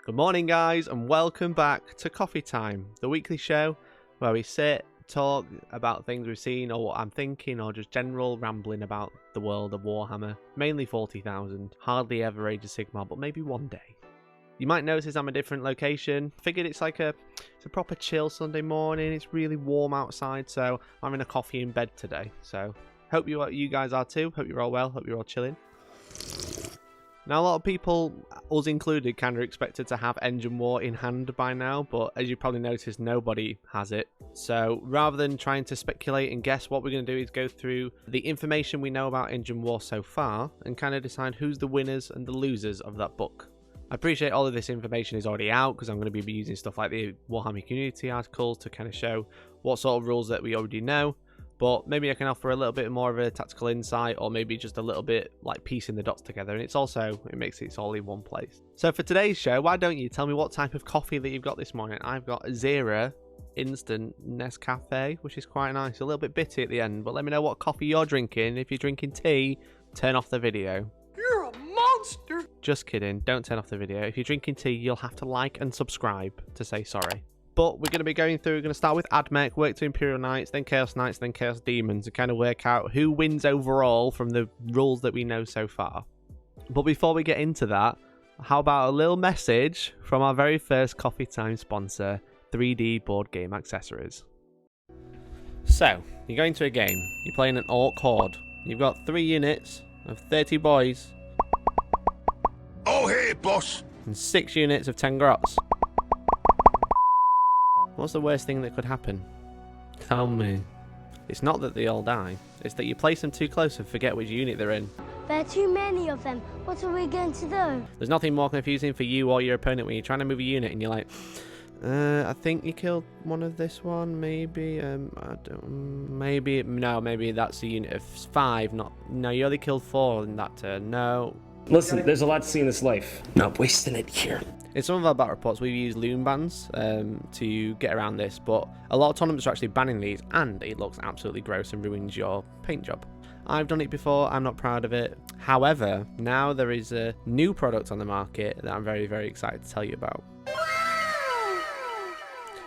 Good morning, guys, and welcome back to Coffee Time, the weekly show where we sit, talk about things we've seen or what I'm thinking, or just general rambling about the world of Warhammer. Mainly 40,000, hardly ever Age of Sigmar, but maybe one day. You might notice I'm a different location. Figured it's a proper chill Sunday morning. It's really warm outside, so I'm having a coffee in bed today. So hope you guys are too. Hope you're all well. Hope you're all chilling. Now, a lot of people, us included, kind of expected to have Engine War in hand by now, but as you probably noticed, nobody has it. So rather than trying to speculate and guess, what we're going to do is go through the information we know about Engine War so far and kind of decide who's the winners and the losers of that book. I appreciate all of this information is already out because I'm going to be using stuff like the Warhammer community articles to kind of show what sort of rules that we already know. But maybe I can offer a little bit more of a tactical insight, or maybe just a little bit like piecing the dots together, and it makes it all in one place. So for today's show, why don't you tell me what type of coffee that you've got this morning? I've got Zero Instant Nescafe, which is quite nice, a little bit bitty at the end, but let me know what coffee you're drinking. If you're drinking tea, turn off the video. You're a monster! Just kidding, don't turn off the video. If you're drinking tea, you'll have to like and subscribe to say sorry. But we're going to be going through, we're going to start with Admech, work to Imperial Knights, then Chaos Knights, then Chaos Demons, and kind of work out who wins overall from the rules that we know so far. But before we get into that, how about a little message from our very first Coffee Time sponsor, 3D Board Game Accessories. So, you're going to a game, you're playing an Orc Horde, you've got 3 units of 30 boys. Oh, hey, boss! And 6 units of 10 grots. What's the worst thing that could happen? Tell me. It's not that they all die. It's that you place them too close and forget which unit they're in. There are too many of them. What are we going to do? There's nothing more confusing for you or your opponent when you're trying to move a unit and you're like, I think you killed one of this one, maybe, maybe that's a unit of 5, no, you only killed 4 in that turn, no. Listen, there's a lot to see in this life. Not wasting it here. In some of our battle reports, we've used loom bans to get around this, but a lot of tournaments are actually banning these, and it looks absolutely gross and ruins your paint job. I've done it before, I'm not proud of it. However, now there is a new product on the market that I'm very, very excited to tell you about.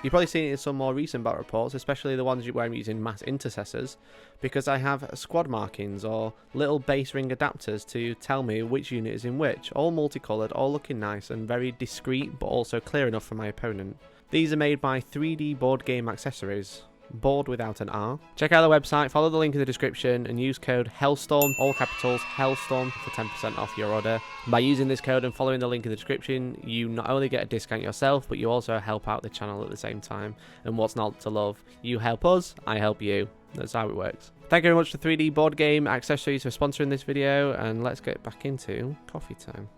You've probably seen it in some more recent battle reports, especially the ones where I'm using mass intercessors, because I have squad markings or little base ring adapters to tell me which unit is in which, all multicolored, all looking nice and very discreet, but also clear enough for my opponent. These are made by 3D Board Game Accessories. Board without an R. Check out the website, follow the link in the description, and use code Hellstorm, all capitals, Hellstorm, for 10% off your order. By using this code and following the link in the description, you not only get a discount yourself, but you also help out the channel at the same time. And what's not to love? You help us, I help you. That's how it works. Thank you very much to 3D Board Game Accessories for sponsoring this video, and let's get back into coffee time.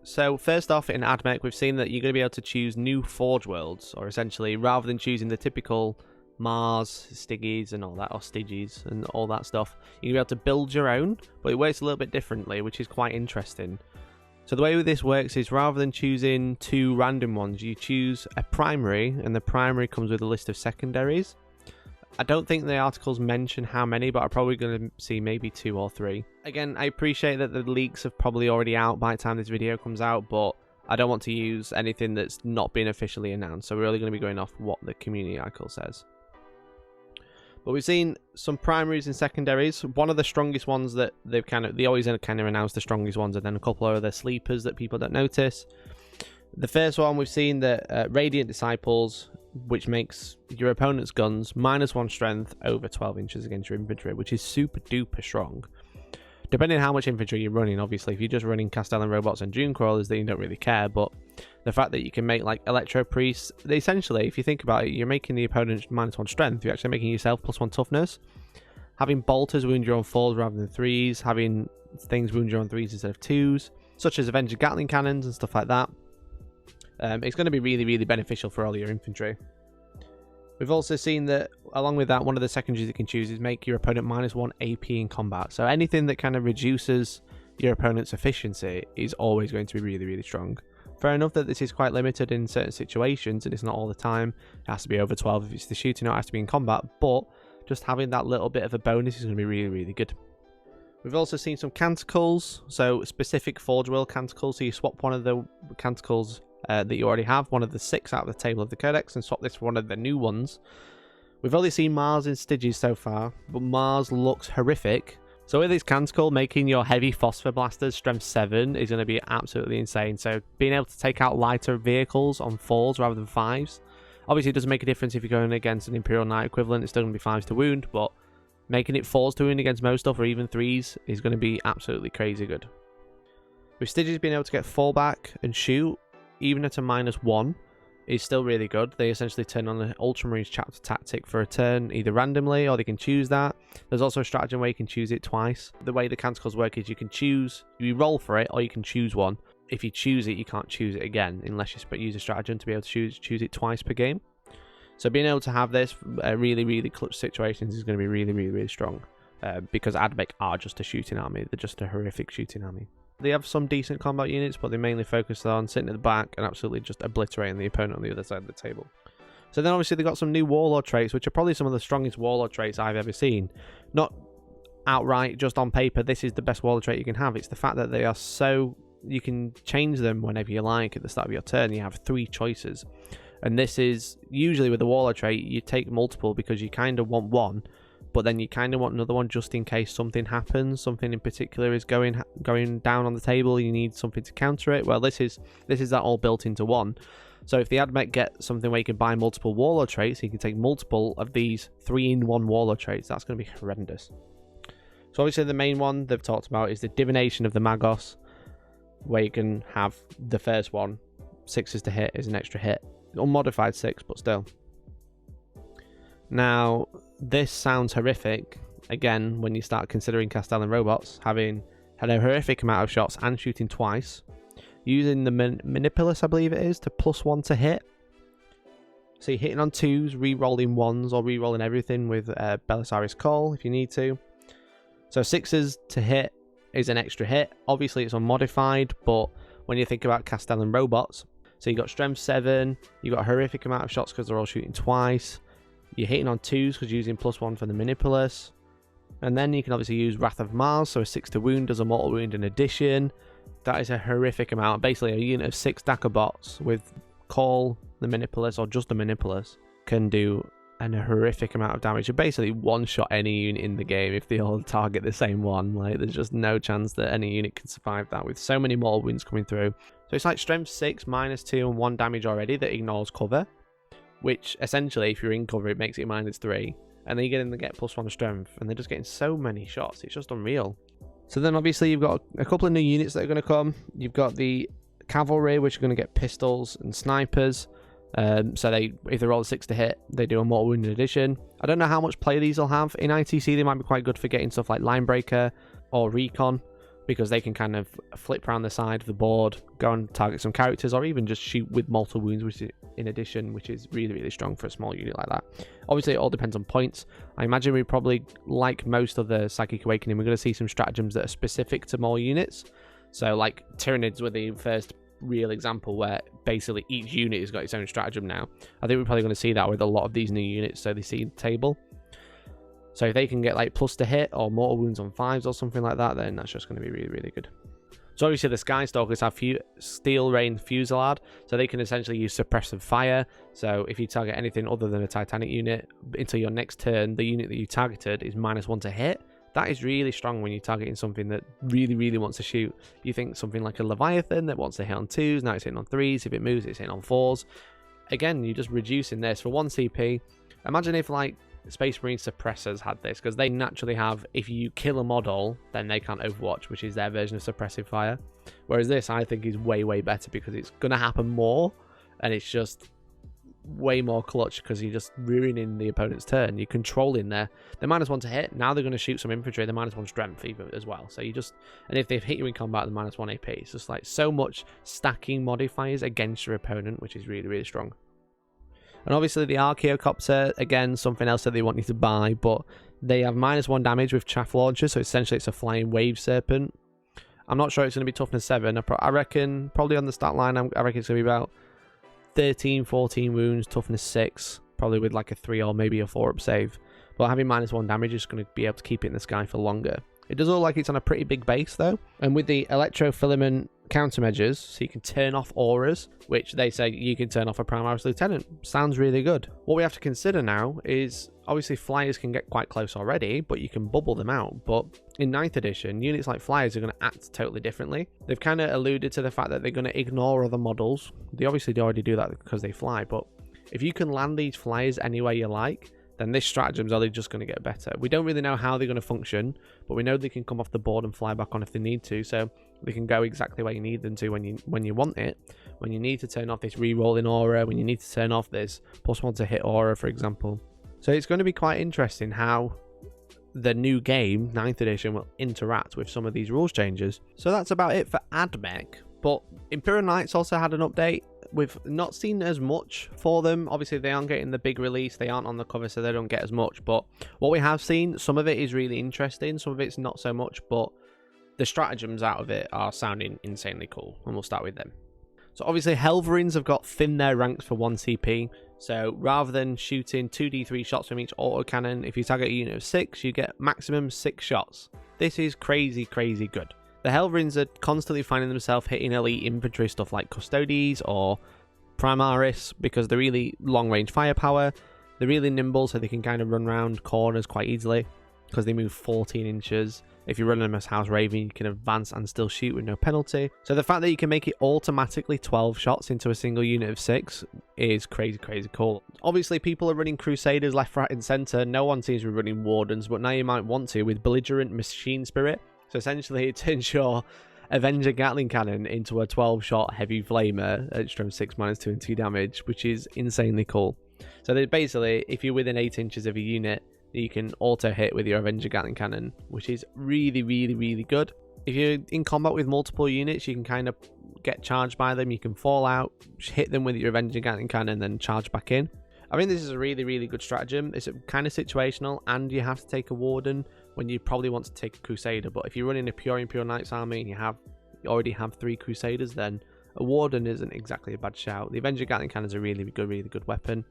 So first off, in Admech, we've seen that you're going to be able to choose new Forge Worlds, or essentially, rather than choosing the typical Mars, Styges and all that, or Styges and all that stuff, you're going to be able to build your own, but it works a little bit differently, which is quite interesting. So the way this works is, rather than choosing 2 random ones, you choose a primary, and the primary comes with a list of secondaries. I don't think the articles mention how many, but I'm probably going to see maybe 2 or 3. Again, I appreciate that the leaks have probably already out by the time this video comes out, but I don't want to use anything that's not been officially announced, so we're really going to be going off what the community article says. But we've seen some primaries and secondaries. One of the strongest ones that they always kind of announce the strongest ones, and then a couple of other sleepers that people don't notice. The first one, we've seen that Radiant Disciples, which makes your opponent's guns -1 strength over 12 inches against your infantry, which is super duper strong. Depending on how much infantry you're running, obviously, if you're just running Castellan robots and Dune crawlers, then you don't really care, but the fact that you can make like Electro Priests, essentially, if you think about it, you're making the opponent -1 strength, you're actually making yourself +1 toughness. Having bolters wound you on 4s rather than 3s, having things wound you on 3s instead of 2s, such as Avenger Gatling Cannons and stuff like that. It's going to be really, really beneficial for all your infantry. We've also seen that, along with that, one of the secondaries you can choose is make your opponent -1 AP in combat. So anything that kind of reduces your opponent's efficiency is always going to be really, really strong. Fair enough that this is quite limited in certain situations and it's not all the time. It has to be over 12 if it's the shooting, or it has to be in combat. But just having that little bit of a bonus is going to be really, really good. We've also seen some canticles, so specific Forge World canticles. So you swap one of the canticles that you already have, one of the 6 out of the table of the codex, and swap this for one of the new ones. We've only seen Mars in Styges so far, but Mars looks horrific. So with this canticle, making your heavy phosphor blasters strength 7 is going to be absolutely insane. So being able to take out lighter vehicles on 4s rather than 5s. Obviously, it doesn't make a difference if you're going against an Imperial Knight equivalent. It's still going to be 5s to wound, but making it 4s to wound against most stuff, or even 3s, is going to be absolutely crazy good. With Styges being able to get fallback and shoot, even at a -1, is still really good. They essentially turn on the Ultramarines chapter tactic for a turn, either randomly, or they can choose that. There's also a stratagem where you can choose it twice. The way the canticles work is you can choose, you roll for it, or you can choose one. If you choose it, you can't choose it again, unless you use a stratagem to be able to choose it twice per game. So being able to have this really, really clutch situations is going to be really, really, really strong. Because Admech are just a shooting army. They're just a horrific shooting army. They have some decent combat units, but they mainly focus on sitting at the back and absolutely just obliterating the opponent on the other side of the table. So then obviously they've got some new Warlord traits, which are probably some of the strongest Warlord traits I've ever seen. Not outright, just on paper, this is the best Warlord trait you can have. It's the fact that they are so... you can change them whenever you like at the start of your turn. You have 3 choices. And this is, usually with the Warlord trait, you take multiple because you kind of want one, but then you kind of want another one just in case something happens, something in particular is going down on the table, you need something to counter it. Well, this is that all built into one. So if the Admech get something where you can buy multiple Warlord traits, you can take multiple of these 3-in-1 Warlord traits, that's going to be horrendous. So obviously the main one they've talked about is the Divination of the Magos, where you can have the first one, 6s to hit is an extra hit. Unmodified 6, but still. Now, this sounds horrific, again, when you start considering Castellan robots, having had a horrific amount of shots and shooting twice. Using the Manipulus, I believe it is, to +1 to hit. So you're hitting on 2s, re-rolling 1s, or re-rolling everything with Belisarius Call, if you need to. So 6s to hit is an extra hit. Obviously, it's unmodified, but when you think about Castellan robots, so you got Strength 7, you got a horrific amount of shots because they're all shooting twice. You're hitting on 2s because you're using +1 for the Manipulus. And then you can obviously use Wrath of Mars, so a 6 to wound does a mortal wound in addition. That is a horrific amount. Basically, a unit of 6 Dacker bots with Call, the Manipulus, or just the Manipulus can do a horrific amount of damage. You basically one-shot any unit in the game if they all target the same one. Like, there's just no chance that any unit can survive that with so many mortal wounds coming through. So it's like Strength 6, -2, and 1 damage already that ignores cover. Which, essentially, if you're in cover, it makes it -3. And then you get in and get +1 strength. And they're just getting so many shots. It's just unreal. So then, obviously, you've got a couple of new units that are going to come. You've got the Cavalry, which are going to get pistols and snipers. So if they roll a 6 to hit, they do a mortal wound in addition. I don't know how much play these will have. In ITC, they might be quite good for getting stuff like Linebreaker or Recon, because they can kind of flip around the side of the board, go and target some characters, or even just shoot with mortal wounds, which is, in addition, which is really, really strong for a small unit like that. Obviously, it all depends on points. I imagine we probably, like most of the Psychic Awakening, we're going to see some stratagems that are specific to more units. So, like, Tyranids were the first real example where basically each unit has got its own stratagem now. I think we're probably going to see that with a lot of these new units, so they see the table. So if they can get like +to hit or mortal wounds on 5s or something like that, then that's just going to be really, really good. So obviously the Skystalkers have Steel Rain Fusillade, so they can essentially use Suppressive Fire. So if you target anything other than a Titanic unit, until your next turn, the unit that you targeted is -1 to hit. That is really strong when you're targeting something that really, really wants to shoot. You think something like a Leviathan that wants to hit on 2s, now it's hitting on 3s. If it moves, it's hitting on 4s. Again, you're just reducing this for 1 CP. Imagine if like Space Marine Suppressors had this, because they naturally have, if you kill a model, then they can't Overwatch, which is their version of Suppressive Fire. Whereas this, I think, is way, way better because it's going to happen more, and it's just way more clutch because you're just ruining the opponent's turn. You're controlling they're -1 to hit. Now they're going to shoot some infantry. They're -1 strength even as well. So you just, and if they've hit you in combat, they're -1 AP. It's just like so much stacking modifiers against your opponent, which is really, really strong. And obviously the Archaeocopter, again, something else that they want you to buy, but they have -1 damage with Chaff Launcher, so essentially it's a flying wave serpent. I'm not sure it's going to be toughness 7. I reckon, probably on the stat line, I reckon it's going to be about 13, 14 wounds, toughness 6, probably with like a 3 or maybe a 4 up save. but having -1 damage is going to be able to keep it in the sky for longer. It does look like it's on a pretty big base though, and with the electrofilament countermeasures, so you can turn off auras, which they say you can turn off a Primaris Lieutenant. Sounds really good. What we have to consider now is, obviously flyers can get quite close already, but you can bubble them out. But in 9th edition, units like flyers are going to act totally differently. They've kind of alluded to the fact that they're going to ignore other models. They obviously already do that because they fly, but if you can land these flyers anywhere you like, then this stratagem's only just going to get better. We don't really know how they're going to function, but we know they can come off the board and fly back on if they need to, so they can go exactly where you need them to when you want it. When you need to turn off this re-rolling aura, when you need to turn off this +1 to hit aura, for example. So it's going to be quite interesting how the new game, 9th edition, will interact with some of these rules changes. So that's about it for AdMech, but Imperial Knights also had an update. We've not seen as much for them. Obviously, they aren't getting the big release. They aren't on the cover, so they don't get as much. But what we have seen, some of it is really interesting. Some of it's not so much, but the stratagems out of it are sounding insanely cool. And we'll start with them. So obviously, Helverins have got thinned their ranks for 1 CP. So rather than shooting 2d3 shots from each autocannon, if you target a unit of 6, you get maximum 6 shots. This is crazy, crazy good. The Helverins are constantly finding themselves hitting elite infantry stuff like Custodes or Primaris because they're really long-range firepower. They're really nimble, so they can kind of run around corners quite easily because they move 14 inches. If you run them as House Raven, you can advance and still shoot with no penalty. So the fact that you can make it automatically 12 shots into a single unit of 6 is crazy, crazy cool. Obviously, people are running Crusaders left, right, and centre. No one seems to be running Wardens, but now you might want to with Belligerent Machine Spirit. So essentially, it turns your Avenger Gatling Cannon into a 12-shot heavy flamer at Strom 6 -2 and 2 damage, which is insanely cool. So basically, if you're within 8 inches of a unit, you can auto hit with your Avenger Gatling Cannon, which is really, really, really good. If you're in combat with multiple units, you can kind of get charged by them. You can fall out, hit them with your Avenger Gatling Cannon, then charge back in. I think this is a really, really good stratagem. It's kind of situational, and you have to take a Warden when you probably want to take a Crusader. But if you're running a pure Imperial Knights army and you already have 3 Crusaders, then a Warden isn't exactly a bad shout. The Avenger Gatling Cannon is a really good weapon.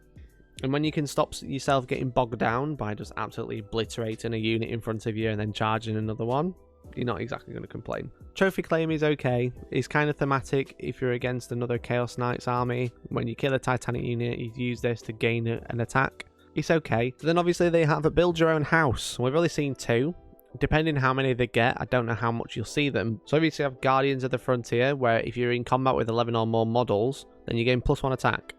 And when you can stop yourself getting bogged down by just absolutely obliterating a unit in front of you and then charging another one, you're not exactly going to complain. Trophy Claim is okay. It's kind of thematic if you're against another Chaos Knights army. When you kill a Titanic unit, you use this to gain an attack. It's okay. So then obviously they have a Build Your Own House. We've only seen 2. Depending how many they get, I don't know how much you'll see them. So obviously you have Guardians of the Frontier, where if you're in combat with 11 or more models, then you gain +1 attack,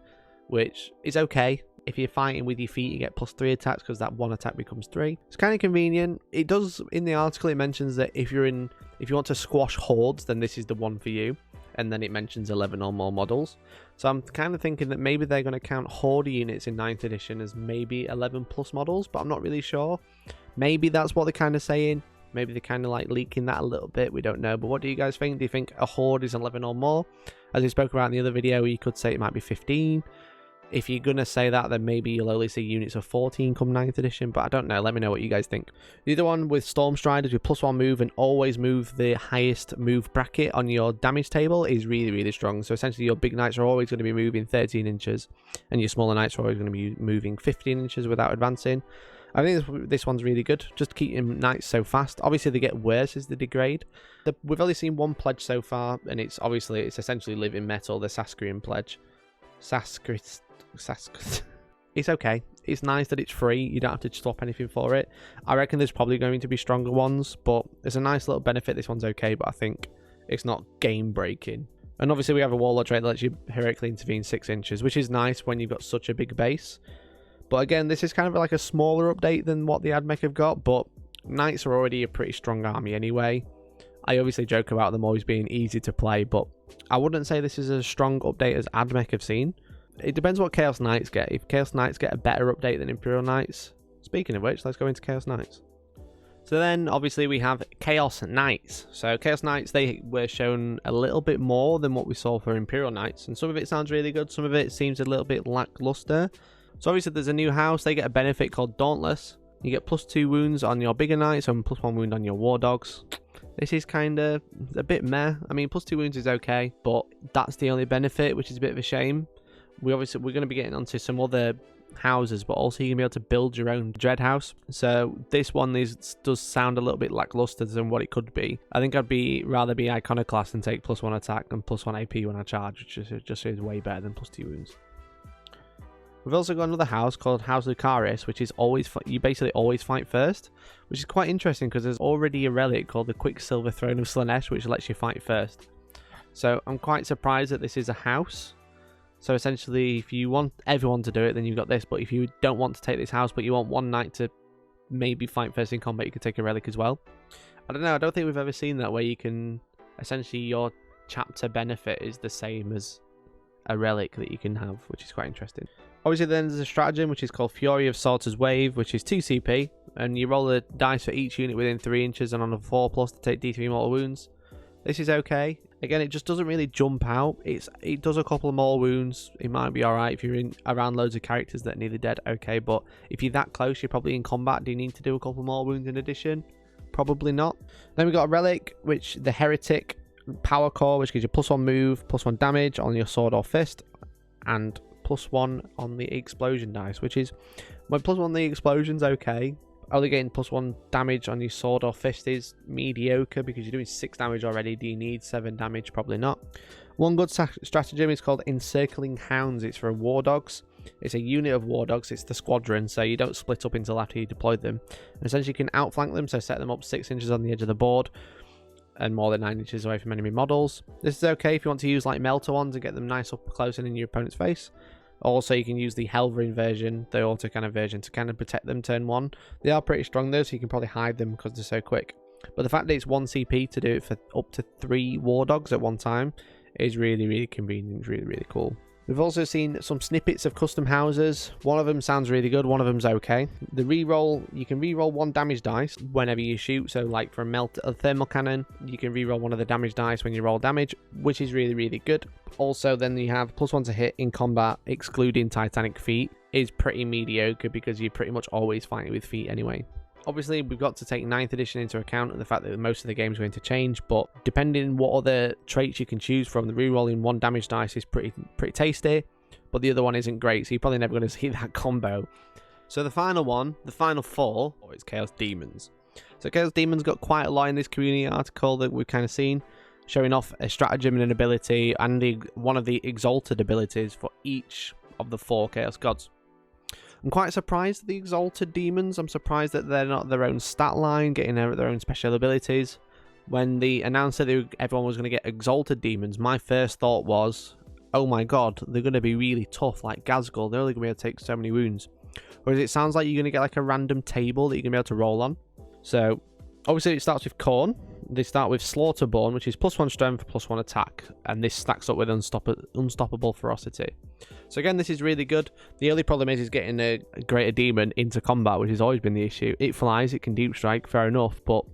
which is okay. If you're fighting with your feet, you get +3 attacks because that 1 attack becomes 3. It's kind of convenient. It does, in the article, it mentions that if you want to squash hordes, then this is the one for you. And then it mentions 11 or more models. So I'm kind of thinking that maybe they're going to count horde units in 9th edition as maybe 11 plus models, but I'm not really sure. Maybe that's what they're kind of saying. Maybe they're kind of like leaking that a little bit. We don't know. But what do you guys think? Do you think a horde is 11 or more? As we spoke about in the other video, you could say it might be 15. If you're going to say that, then maybe you'll only see units of 14 come 9th edition, but I don't know. Let me know what you guys think. The other one with Stormstriders with +1 move and always move the highest move bracket on your damage table is really, really strong. So essentially your big knights are always going to be moving 13 inches and your smaller knights are always going to be moving 15 inches without advancing. I think this one's really good, just keeping knights so fast. Obviously they get worse as they degrade. We've only seen 1 pledge so far, and it's essentially living metal, the Saskrian pledge. It's okay. It's nice that it's free. You don't have to swap anything for it. I reckon there's probably going to be stronger ones, but there's a nice little benefit. This one's okay, but I think it's not game breaking. And obviously we have a Warlord trait that lets you heroically intervene 6 inches, which is nice when you've got such a big base. But again, this is kind of like a smaller update than what the AdMech have got, but Knights are already a pretty strong army anyway. I obviously joke about them always being easy to play, but I wouldn't say this is as strong update as AdMech have seen. It depends what Chaos Knights get. If Chaos Knights get a better update than Imperial Knights, speaking of which, let's go into Chaos Knights. So then, obviously, we have Chaos Knights. So Chaos Knights, they were shown a little bit more than what we saw for Imperial Knights, and some of it sounds really good, some of it seems a little bit lackluster. So obviously, there's a new house. They get a benefit called Dauntless. You get +2 wounds on your bigger knights and +1 wound on your war dogs. This is kind of a bit meh. I mean, +2 wounds is okay, but that's the only benefit, which is a bit of a shame. We're going to be getting onto some other houses, but also you can be able to build your own dread house. So this one does sound a little bit lackluster than what it could be. I think I'd rather be iconoclast and take +1 attack and +1 AP when I charge, which just is way better than +2 wounds. We've also got another house called House of Karis, which is you basically always fight first, which is quite interesting because there's already a relic called the Quicksilver Throne of Slaanesh, which lets you fight first. So I'm quite surprised that this is a house. So essentially, if you want everyone to do it, then you've got this. But if you don't want to take this house, but you want one knight to maybe fight first in combat, you could take a relic as well. I don't know. I don't think we've ever seen that where you can essentially your chapter benefit is the same as a relic that you can have, which is quite interesting. Obviously, then there's a stratagem which is called Fury of Sorcerer's Wave, which is 2 CP, and you roll a dice for each unit within 3 inches and on a 4+ to take D3 mortal wounds. This is okay. Again, it just doesn't really jump out. It does a couple of more wounds. It might be alright if you're around loads of characters that are nearly dead, okay, but if you're that close, you're probably in combat. Do you need to do a couple more wounds in addition? Probably not. Then we got a relic, which the Heretic Power Core, which gives you +1 move, +1 damage on your sword or fist, and +1 on the explosion dice, which is when +1 on the explosion's okay. Only getting +1 damage on your sword or fist is mediocre because you're doing 6 damage already. Do you need 7 damage? Probably not. One good stratagem is called Encircling Rounds. It's for war dogs. It's a unit of war dogs. It's the squadron, so you don't split up until after you deploy them. And essentially, you can outflank them, so set them up 6 inches on the edge of the board and more than 9 inches away from enemy models. This is okay if you want to use like melter ones and get them nice up close and in your opponent's face. Also, you can use the Helverin version, the auto cannon version, to kind of protect them turn 1. They are pretty strong though, so you can probably hide them because they're so quick. But the fact that it's 1 CP to do it for up to 3 war dogs at one time is really, really convenient, really, really cool. We've also seen some snippets of custom houses. One of them sounds really good, one of them's okay. The reroll, you can reroll 1 damage dice whenever you shoot. So like for a thermal cannon, you can reroll 1 of the damage dice when you roll damage, which is really, really good. Also, then you have +1 to hit in combat, excluding Titanic feet, is pretty mediocre because you're pretty much always fighting with feet anyway. Obviously, we've got to take 9th edition into account and the fact that most of the game is going to change, but depending what other traits you can choose from, the rerolling 1 damage dice is pretty tasty, but the other one isn't great, so you're probably never going to see that combo. So the final one, the final 4, is Chaos Demons. So Chaos Demons got quite a lot in this community article that we've kind of seen, showing off a stratagem and an ability, and one of the exalted abilities for each of the 4 Chaos Gods. I'm quite surprised at the Exalted Demons. I'm surprised that they're not their own stat line, getting their own special abilities. When they announced that everyone was going to get Exalted Demons, my first thought was, oh my god, they're going to be really tough, like Gazgul. They're only going to be able to take so many wounds. Whereas it sounds like you're going to get like a random table that you're going to be able to roll on. So, obviously it starts with Khorne. They start with Slaughterborn, which is +1 strength, +1 attack, and this stacks up with unstoppable ferocity. So again, this is really good. The only problem is getting a greater demon into combat, which has always been the issue. It flies, it can deep strike, fair enough, but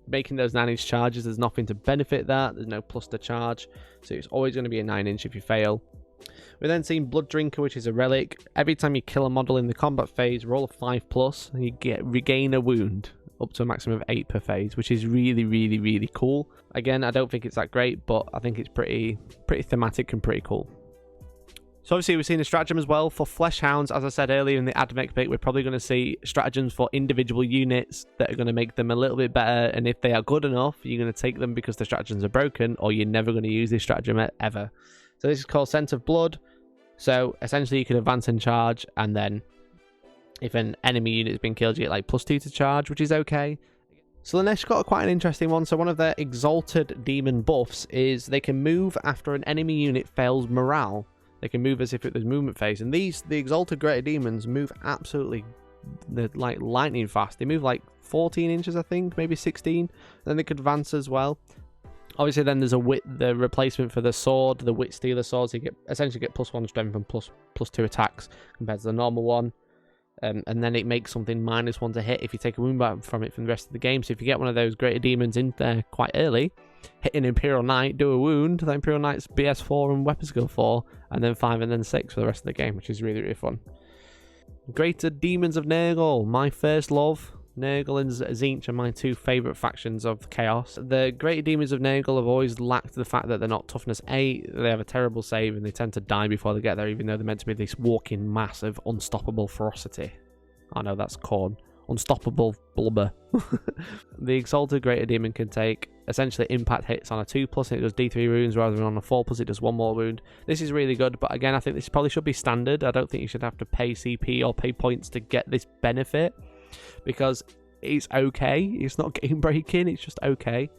making those 9-inch charges, there's nothing to benefit that. There's no plus to charge, so it's always going to be a 9-inch if you fail. We're then seeing Blood Drinker, which is a relic. Every time you kill a model in the combat phase, roll a 5+, and you regain a wound. Up to a maximum of 8 per phase, which is really, really, really cool. Again, I don't think it's that great, but I think it's pretty thematic and pretty cool. So obviously we've seen a stratagem as well for Flesh Hounds. As I said earlier in the AdMech bit, we're probably going to see stratagems for individual units that are going to make them a little bit better, and if they are good enough, you're going to take them because the stratagems are broken, or you're never going to use this stratagem ever. So this is called Scent of Blood. So essentially you can advance and charge, and then if an enemy unit has been killed, you get like +2 to charge, which is okay. Slaanesh got quite an interesting one. So one of their Exalted Demon buffs is they can move after an enemy unit fails morale. They can move as if it was movement phase. And the Exalted Greater Demons move absolutely, they're like lightning fast. They move like 14 inches, I think, maybe 16. Then they could advance as well. Obviously, then there's the replacement for the sword, the Wit Stealer sword. So you essentially get +1 strength and +2 attacks compared to the normal one. And then it makes something -1 to hit if you take a wound back from it for the rest of the game. So if you get one of those Greater Demons in there quite early, hit an Imperial Knight, do a wound, the Imperial Knight's BS4 and weapon skill 4, and then 5 and then 6 for the rest of the game, which is really, really fun. Greater Demons of Nagle, my first love. Nagle and Tzeentch are my two favourite factions of Chaos. The Greater Demons of Nagle have always lacked the fact that they're not toughness 8, they have a terrible save, and they tend to die before they get there, even though they're meant to be this walking mass of unstoppable ferocity. I know that's corn. Unstoppable blubber. The Exalted Greater Demon can take essentially impact hits on a 2+, and it does D3 wounds, rather than on a 4+, it does 1 more wound. This is really good, but again, I think this probably should be standard. I don't think you should have to pay CP or pay points to get this benefit, because it's okay. It's not game breaking, it's just okay.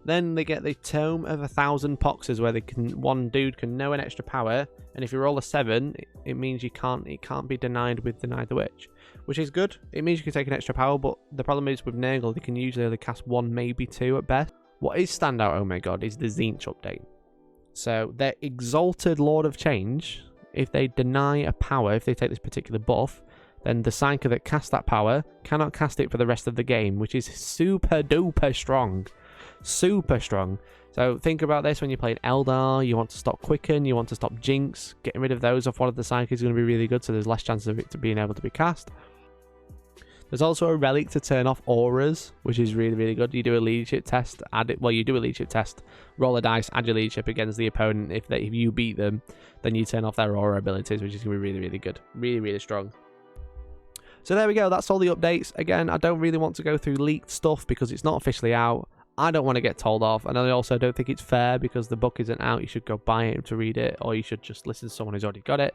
Then they get the Tome of 1,000 Poxes, where one dude can know an extra power, and if you roll a 7, it means it can't be denied with Deny the Witch, which is good. It means you can take an extra power, but the problem is with Nagle, they can usually only cast 1, maybe 2 at best. What is standout, oh my god, is the Tzeentch update. So their Exalted Lord of Change, if they deny a power, if they take this particular buff, then the Psyker that casts that power cannot cast it for the rest of the game, which is super duper strong. Super strong. So think about this when you're playing Eldar, you want to stop Quicken, you want to stop Jinx, getting rid of those off one of the Psykers is going to be really good, so there's less chance of it to being able to be cast. There's also a Relic to turn off auras, which is really, really good. You do a leadership test, you do a leadership test, roll a dice, add your leadership against the opponent. If you beat them, then you turn off their aura abilities, which is going to be really, really good. Really, really strong. So there we go, that's all the updates. Again, I don't really want to go through leaked stuff because it's not officially out. I don't want to get told off, and I also don't think it's fair because the book isn't out. You should go buy it to read it, or you should just listen to someone who's already got it.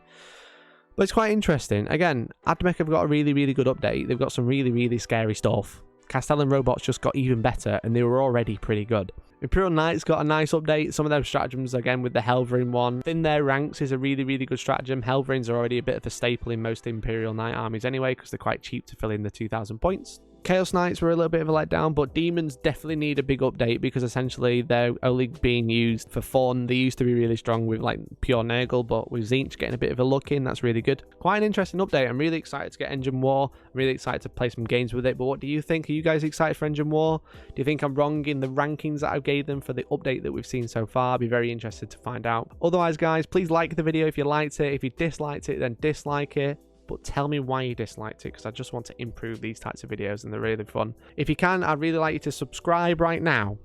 But it's quite interesting. Again, AdMech have got a really, really good update. They've got some really, really scary stuff. Castellan robots just got even better, and they were already pretty good. Imperial Knights got a nice update. Some of their stratagems, again, with the Helverin one. Thin their ranks is a really, really good stratagem. Helverins are already a bit of a staple in most Imperial Knight armies anyway, because they're quite cheap to fill in the 2,000 points. Chaos Knights were a little bit of a letdown, but Demons definitely need a big update because essentially they're only being used for fun. They used to be really strong with like pure Nagle, but with Tzeentch getting a bit of a look in, that's really good. Quite an interesting update. I'm really excited to get Engine War. I'm really excited to play some games with it, but what do you think? Are you guys excited for Engine War? Do you think I'm wrong in the rankings that I gave them for the update that we've seen so far? I'd be very interested to find out. Otherwise, guys, please like the video if you liked it. If you disliked it, then dislike it. But tell me why you disliked it, because I just want to improve these types of videos and they're really fun. If you can, I'd really like you to subscribe right now.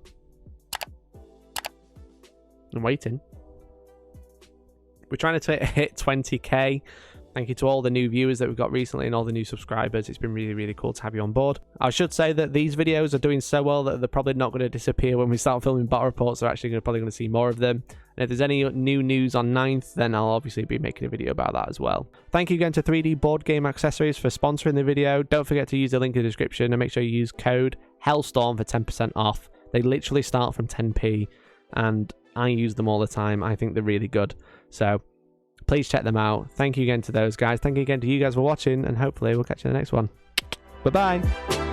I'm waiting. We're trying to hit 20k. Thank you to all the new viewers that we've got recently and all the new subscribers. It's been really, really cool to have you on board. I should say that these videos are doing so well that they're probably not going to disappear when we start filming battle reports. They're actually probably going to see more of them. And if there's any new news on 9th, then I'll obviously be making a video about that as well. Thank you again to 3D Board Game Accessories for sponsoring the video. Don't forget to use the link in the description and make sure you use code HELLSTORM for 10% off. They literally start from 10p and I use them all the time. I think they're really good. So please check them out. Thank you again to those guys. Thank you again to you guys for watching, and hopefully we'll catch you in the next one. Bye-bye.